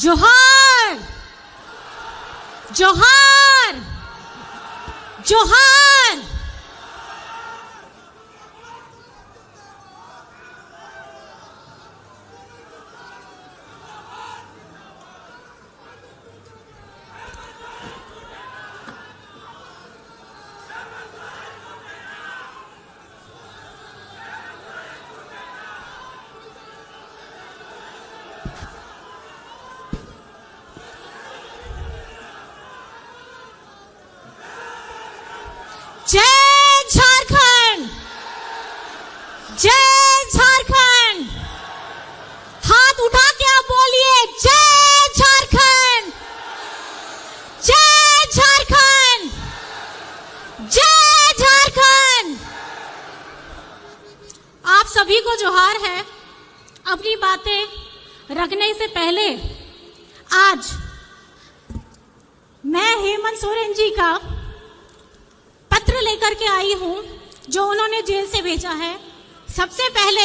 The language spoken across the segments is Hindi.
जोहार जोहार जोहार। जय झारखंड, जय झारखंड। हाथ उठा के आप बोलिए जय झारखंड, जय झारखंड, जय झारखंड। आप सभी को जोहार है। अपनी बातें रखने से पहले आज मैं हेमंत सोरेन जी का पत्र लेकर के आई हूं जो उन्होंने जेल से भेजा है। सबसे पहले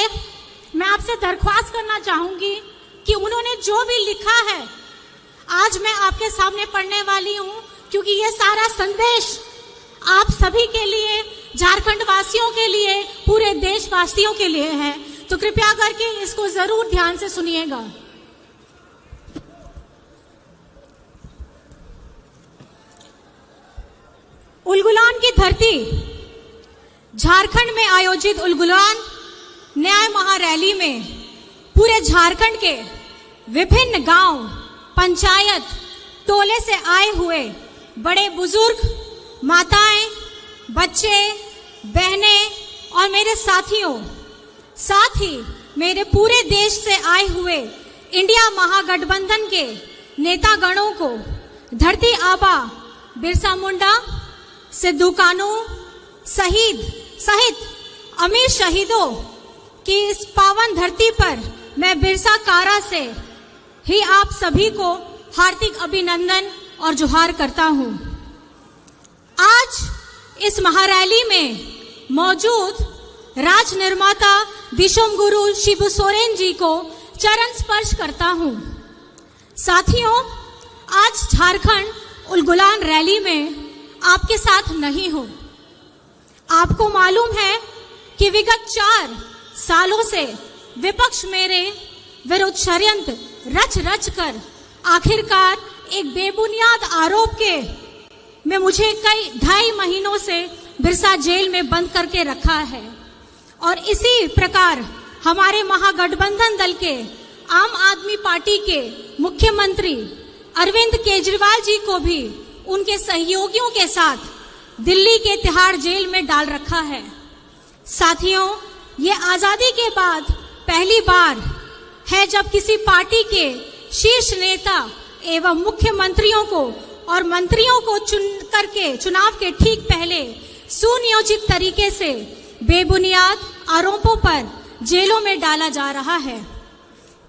मैं आपसे दरख्वास्त करना चाहूंगी कि उन्होंने जो भी लिखा है आज मैं आपके सामने पढ़ने वाली हूं, क्योंकि ये सारा संदेश आप सभी के लिए, झारखंड वासियों के लिए, पूरे देशवासियों के लिए है। तो कृपया करके इसको जरूर ध्यान से सुनिएगा। उलगुलान की धरती झारखंड में आयोजित उलगुलान न्याय महारैली में पूरे झारखंड के विभिन्न गांव, पंचायत, टोले से आए हुए बड़े बुजुर्ग, माताएं, बच्चे, बहनें और मेरे साथियों, साथ ही मेरे पूरे देश से आए हुए इंडिया महागठबंधन के नेतागणों को धरती आबा बिरसा मुंडा, सिद्धू कानू सहित अमीर शहीदों की इस पावन धरती पर मैं बिरसा कारा से ही आप सभी को हार्दिक अभिनंदन और जोहार करता हूं। आज इस महारैली में मौजूद राज निर्माता विश्व गुरु शिबू सोरेन जी को चरण स्पर्श करता हूं। साथियों, आज झारखंड उलगुलान रैली में आपके साथ नहीं हूं। आपको मालूम है कि विगत 4 सालों से विपक्ष मेरे विरुद्ध षड्यंत्र रच कर आखिरकार एक बेबुनियाद आरोप के में मुझे कई 2.5 महीनों से बिरसा जेल में बंद करके रखा है। और इसी प्रकार हमारे महागठबंधन दल के आम आदमी पार्टी के मुख्यमंत्री अरविंद केजरीवाल जी को भी उनके सहयोगियों के साथ दिल्ली के तिहाड़ जेल में डाल रखा है। साथियों, ये आजादी के बाद पहली बार है जब किसी पार्टी के शीर्ष नेता एवं मुख्यमंत्रियों को और मंत्रियों को चुन करके चुनाव के ठीक पहले सुनियोजित तरीके से बेबुनियाद आरोपों पर जेलों में डाला जा रहा है।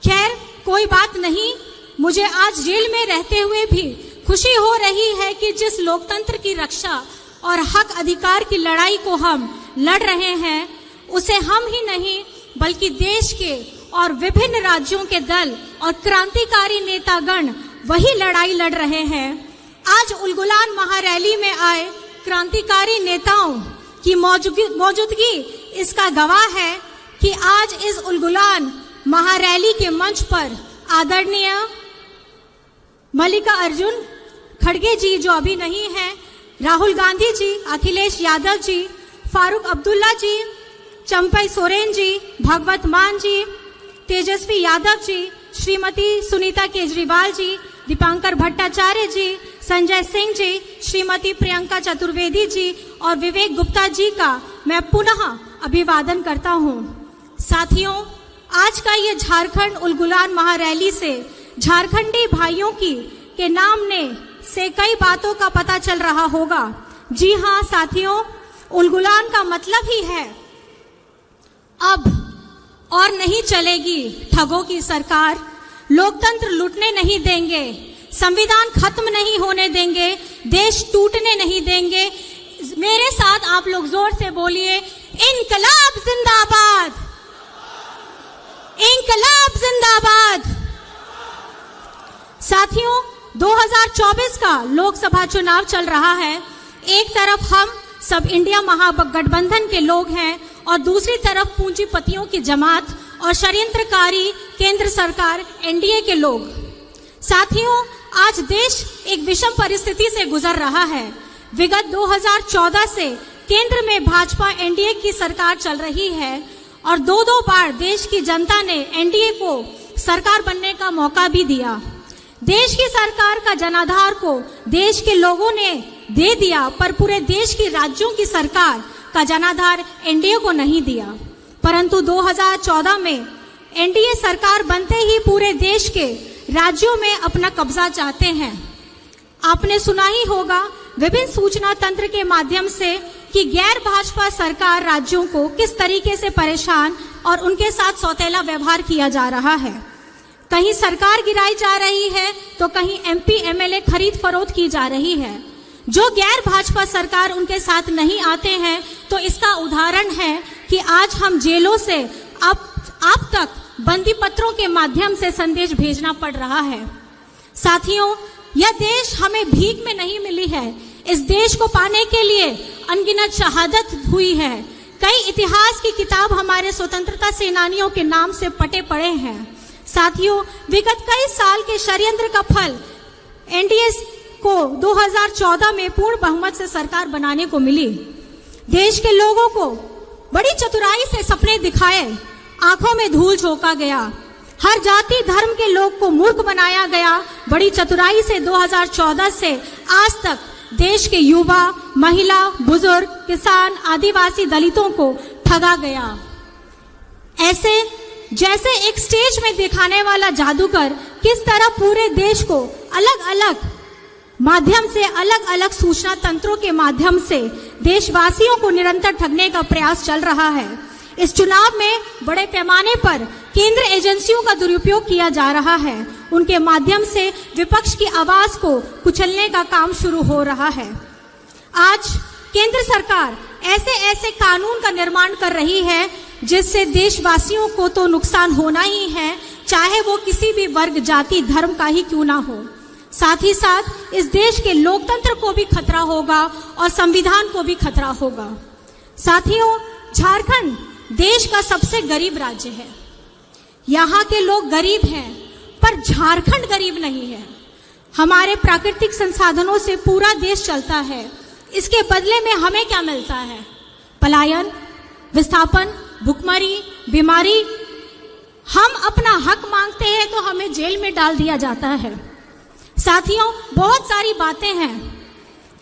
खैर, कोई बात नहीं, मुझे आज जेल में रहते हुए भी खुशी हो रही है कि जिस लोकतंत्र की रक्षा और हक अधिकार की लड़ाई को हम लड़ रहे हैं, उसे हम ही नहीं बल्कि देश के और विभिन्न राज्यों के दल और क्रांतिकारी नेतागण वही लड़ाई लड़ रहे हैं। आज उलगुलान महारैली में आए क्रांतिकारी नेताओं की मौजूदगी इसका गवाह है कि आज इस उलगुलान महारैली के मंच पर आदरणीय मल्लिकार्जुन खड़गे जी, जो अभी नहीं है, राहुल गांधी जी, अखिलेश यादव जी, फारूक अब्दुल्ला जी, चंपई सोरेन जी, भगवत मान जी, तेजस्वी यादव जी, श्रीमती सुनीता केजरीवाल जी, दीपांकर भट्टाचार्य जी, संजय सिंह जी, श्रीमती प्रियंका चतुर्वेदी जी और विवेक गुप्ता जी का मैं पुनः अभिवादन करता हूं। साथियों, आज का ये झारखंड उलगुलान महारैली से झारखंडी भाइयों की के नाम ने से कई बातों का पता चल रहा होगा। जी हाँ साथियों, उलगुलान का मतलब ही है अब और नहीं चलेगी ठगों की सरकार, लोकतंत्र लूटने नहीं देंगे, संविधान खत्म नहीं होने देंगे, देश टूटने नहीं देंगे। मेरे साथ आप लोग जोर से बोलिए, इनकलाब जिंदाबाद, इनकलाब जिंदाबाद। साथियों, 2024 का लोकसभा चुनाव चल रहा है। एक तरफ हम सब इंडिया महागठबंधन के लोग हैं और दूसरी तरफ पूंजीपतियों की जमात और षड्यंत्रकारी केंद्र सरकार एनडीए के लोग। साथियों, आज देश एक विषम परिस्थिति से गुजर रहा है। विगत 2014 से केंद्र में भाजपा एनडीए की सरकार चल रही है और दो बार देश की जनता ने एनडीए को सरकार बनने का मौका भी दिया। देश की सरकार का जनाधार को देश के लोगों ने दे दिया, पर पूरे देश की राज्यों की सरकार का जनाधार एनडीए को नहीं दिया। परंतु 2014 में एनडीए सरकार बनते ही पूरे देश के राज्यों में अपना कब्जा चाहते हैं। आपने सुना ही होगा विभिन्न सूचना तंत्र के माध्यम से कि गैर भाजपा सरकार राज्यों को किस तरीके से परेशान और उनके साथ सौतेला व्यवहार किया जा रहा है। कहीं सरकार गिराई जा रही है तो कहीं एमपी एमएलए खरीद फरोख्त की जा रही है। जो गैर भाजपा सरकार उनके साथ नहीं आते हैं तो इसका उदाहरण है कि आज हम जेलों से आप तक बंदी पत्रों के माध्यम से संदेश भेजना पड़ रहा है। साथियों, यह देश हमें भीख में नहीं मिली है। इस देश को पाने के लिए अनगिनत शहादत हुई है। कई इतिहास की किताब हमारे स्वतंत्रता सेनानियों के नाम से पटे पड़े हैं। साथियों, विगत कई साल के षड्यंत्र का फल एनडीए को 2014 में पूर्ण बहुमत से सरकार बनाने को मिली। देश के लोगों को बड़ी चतुराई से सपने दिखाए, आंखों में धूल झोंका गया, हर जाति धर्म के लोग को मूर्ख बनाया गया। बड़ी चतुराई से 2014 से आज तक देश के युवा, महिला, बुजुर्ग, किसान, आदिवासी, दलितों को ठगा गया। ऐसे जैसे एक स्टेज में दिखाने वाला जादूगर किस तरह पूरे देश को अलग अलग माध्यम से, अलग अलग सूचना तंत्रों के माध्यम से देशवासियों को निरंतर ठगने का प्रयास चल रहा है। इस चुनाव में बड़े पैमाने पर केंद्र एजेंसियों का दुरुपयोग किया जा रहा है। उनके माध्यम से विपक्ष की आवाज को कुचलने का काम शुरू हो रहा है। आज केंद्र सरकार ऐसे ऐसे कानून का निर्माण कर रही है जिससे देशवासियों को तो नुकसान होना ही है, चाहे वो किसी भी वर्ग, जाति, धर्म का ही क्यों ना हो। साथ ही साथ इस देश के लोकतंत्र को भी खतरा होगा और संविधान को भी खतरा होगा। साथियों, झारखंड देश का सबसे गरीब राज्य है। यहाँ के लोग गरीब हैं, पर झारखंड गरीब नहीं है। हमारे प्राकृतिक संसाधनों से पूरा देश चलता है। इसके बदले में हमें क्या मिलता है? पलायन, विस्थापन, भुखमरी, बीमारी। हम अपना हक मांगते हैं तो हमें जेल में डाल दिया जाता है। साथियों, बहुत सारी बातें हैं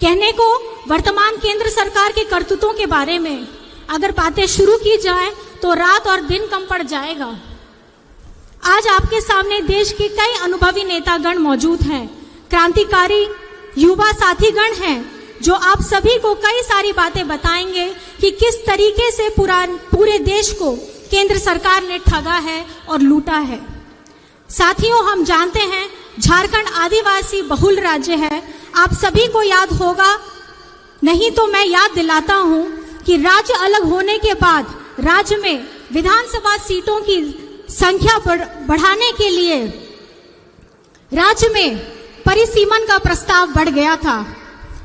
कहने को वर्तमान केंद्र सरकार के करतूतों के बारे में। अगर बातें शुरू की जाए तो रात और दिन कम पड़ जाएगा। आज आपके सामने देश के कई अनुभवी नेतागण मौजूद हैं, क्रांतिकारी युवा साथीगण हैं जो आप सभी को कई सारी बातें बताएंगे कि किस तरीके से पूरे देश को केंद्र सरकार ने ठगा है और लूटा है। साथियों, हम जानते हैं झारखंड आदिवासी बहुल राज्य है। आप सभी को याद होगा, नहीं तो मैं याद दिलाता हूं कि राज्य अलग होने के बाद राज्य में विधानसभा सीटों की संख्या बढ़ाने के लिए राज्य में परिसीमन का प्रस्ताव बढ़ गया था,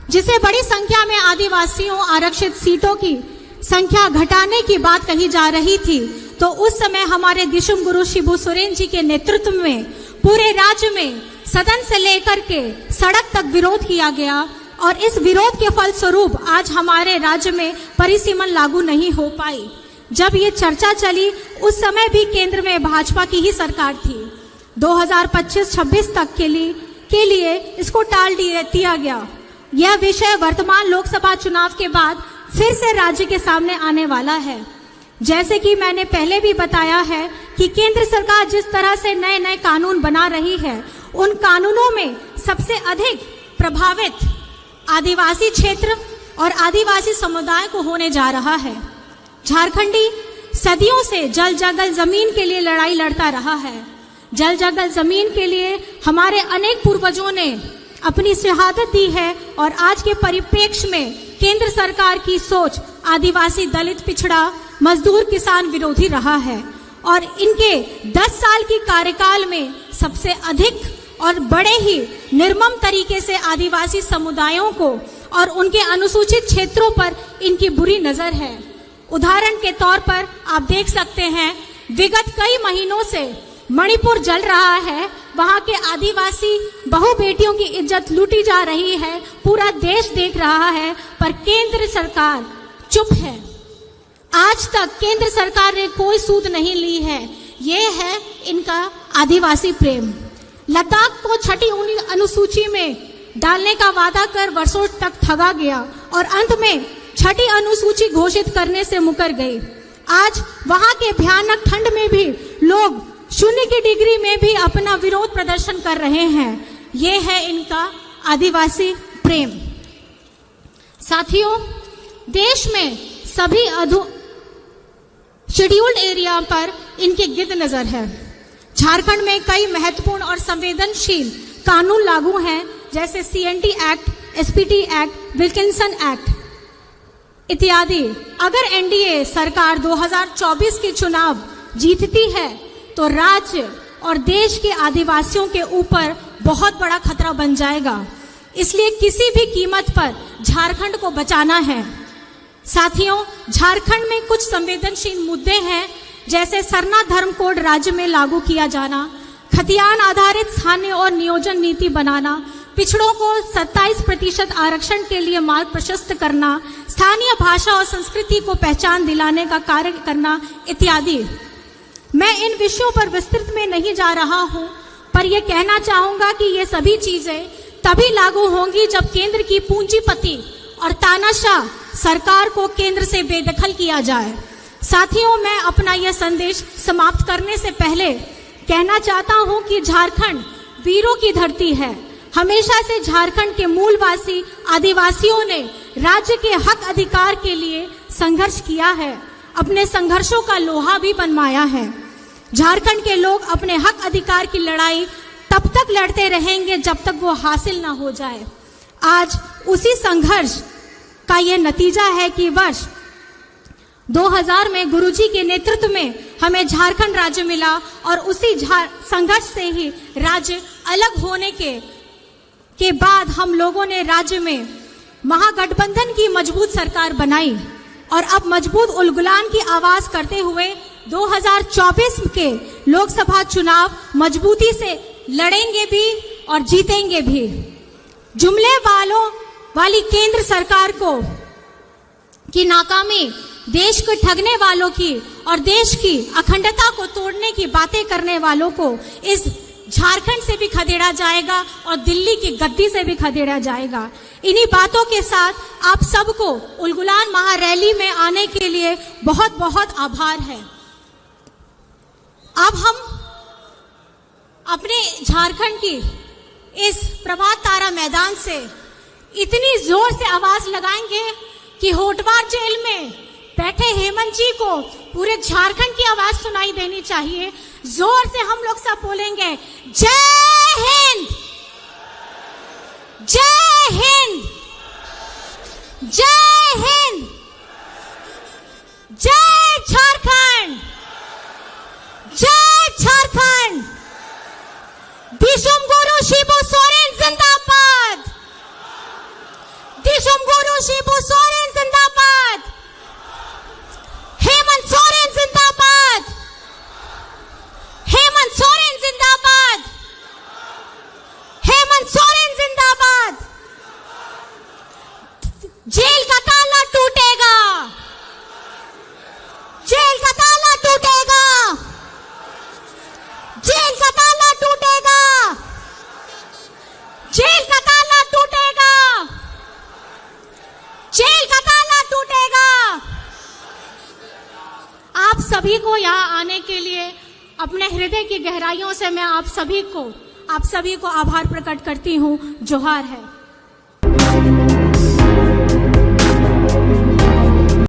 जिसे बड़ी संख्या में आदिवासियों आरक्षित सीटों की संख्या घटाने की बात कही जा रही थी। तो उस समय हमारे दिशम गुरु शिबू सोरेन जी के नेतृत्व में पूरे राज्य में सदन से लेकर के सड़क तक विरोध किया गया और इस विरोध के फलस्वरूप आज हमारे राज्य में परिसीमन लागू नहीं हो पाई। जब ये चर्चा चली उस समय भी केंद्र में भाजपा की ही सरकार थी। 2025-26 तक के लिए इसको टाल दिया गया। यह विषय वर्तमान लोकसभा चुनाव के बाद फिर से राज्य के सामने आने वाला है। जैसे कि मैंने पहले भी बताया है कि केंद्र सरकार जिस तरह से नए नए कानून बना रही है, उन कानूनों में सबसे अधिक प्रभावित आदिवासी क्षेत्र और आदिवासी समुदाय को होने जा रहा है। झारखंडी सदियों से जल जंगल जमीन के लिए लड़ाई लड़ता रहा है। जल जंगल जमीन के लिए हमारे अनेक पूर्वजों ने अपनी शहादत दी है और आज के परिप्रेक्ष्य में केंद्र सरकार की सोच आदिवासी, दलित, पिछड़ा, मजदूर, किसान विरोधी रहा है और इनके 10 साल की कार्यकाल में सबसे अधिक और बड़े ही निर्मम तरीके से आदिवासी समुदायों को और उनके अनुसूचित क्षेत्रों पर इनकी बुरी नजर है। उदाहरण के तौर पर आप देख सकते हैं, विगत कई महीनों से मणिपुर जल रहा है, वहां के आदिवासी बहु बेटियों की इज्जत लूटी जा रही है, पूरा देश देख रहा है, पर केंद्र सरकार चुप है। आज तक केंद्र सरकार ने कोई सूद नहीं ली है। ये है इनका आदिवासी प्रेम। लद्दाख को छठी अनुसूची में डालने का वादा कर वर्षों तक ठगा गया और अंत में छठी अनुसूची घोषित करने से मुकर गई। आज वहां के भयानक ठंड में भी लोग 0 की डिग्री में भी अपना विरोध प्रदर्शन कर रहे हैं। ये है इनका आदिवासी प्रेम। साथियों, देश में सभी शेड्यूल्ड एरिया पर इनकी गिद्ध नजर है। झारखंड में कई महत्वपूर्ण और संवेदनशील कानून लागू हैं, जैसे CNT act, SPT act, Wilkinson act इत्यादि। अगर NDA सरकार 2024 के चुनाव जीतती है तो राज्य और देश के आदिवासियों के ऊपर बहुत बड़ा खतरा बन जाएगा। इसलिए किसी भी कीमत पर झारखंड को बचाना है। साथियों, झारखंड में कुछ संवेदनशील मुद्दे हैं, जैसे सरना धर्म कोड राज्य में लागू किया जाना, खतियान आधारित स्थानीय और नियोजन नीति बनाना, पिछड़ों को 27% आरक्षण के लिए मार्ग प्रशस्त करना, स्थानीय भाषा और संस्कृति को पहचान दिलाने का कार्य करना इत्यादि। मैं इन विषयों पर विस्तृत में नहीं जा रहा हूं, पर यह कहना चाहूंगा कि ये सभी चीजें तभी लागू होंगी जब केंद्र की पूंजीपति और तानाशाह सरकार को केंद्र से बेदखल किया जाए। साथियों, मैं अपना यह संदेश समाप्त करने से पहले कहना चाहता हूं कि झारखंड वीरों की धरती है। हमेशा से झारखंड के मूलवासी आदिवासियों ने राज्य के हक अधिकार के लिए संघर्ष किया है, अपने संघर्षों का लोहा भी बनवाया है। झारखंड के लोग अपने हक अधिकार की लड़ाई तब तक लड़ते रहेंगे जब तक वो हासिल ना हो जाए। आज उसी संघर्ष का यह नतीजा है कि वर्ष 2000 में गुरुजी के नेतृत्व में हमें झारखंड राज्य मिला और उसी संघर्ष से ही राज्य अलग होने के बाद हम लोगों ने राज्य में महागठबंधन की मजबूत सरकार बनाई और अब मजबूत उलगुलान की आवाज करते हुए 2024 के लोकसभा चुनाव मजबूती से लड़ेंगे भी और जीतेंगे भी। जुमले वाली केंद्र सरकार की नाकामी, देश को ठगने वालों की और देश की अखंडता को तोड़ने की बातें करने वालों को इस झारखंड से भी खदेड़ा जाएगा और दिल्ली की गद्दी से भी खदेड़ा जाएगा। इन्हीं बातों के साथ आप सबको उलगुलान महारैली में आने के लिए बहुत बहुत आभार है। अब हम अपने झारखंड की इस प्रभात तारा मैदान से इतनी जोर से आवाज लगाएंगे कि होटवार जेल में बैठे हेमंत जी को पूरे झारखंड की आवाज सुनाई देनी चाहिए। जोर से हम लोग सब बोलेंगे, जय हिंद, जय हिंद, जय हिंद, जय झारखंड, जय झारखंड। दिशुम गुरु शिबू सोरेन जिंदाबाद, दिशुम गुरु शिबू सोरेन जिंदाबाद, हेमंत सोरेन जिंदाबाद, हेमंत सोरेन जिंदाबाद, हेमंत सोरेन जिंदाबाद। जेल का ताला टूटेगा, जेल का ताला टूटेगा, जेल का ताला टूटेगा, जेल का ताला टूटेगा, जेल का ताला टूटेगा। आप सभी को यहाँ आने के लिए अपने हृदय की गहराइयों से मैं आप सभी को आभार प्रकट करती हूँ। जोहार है।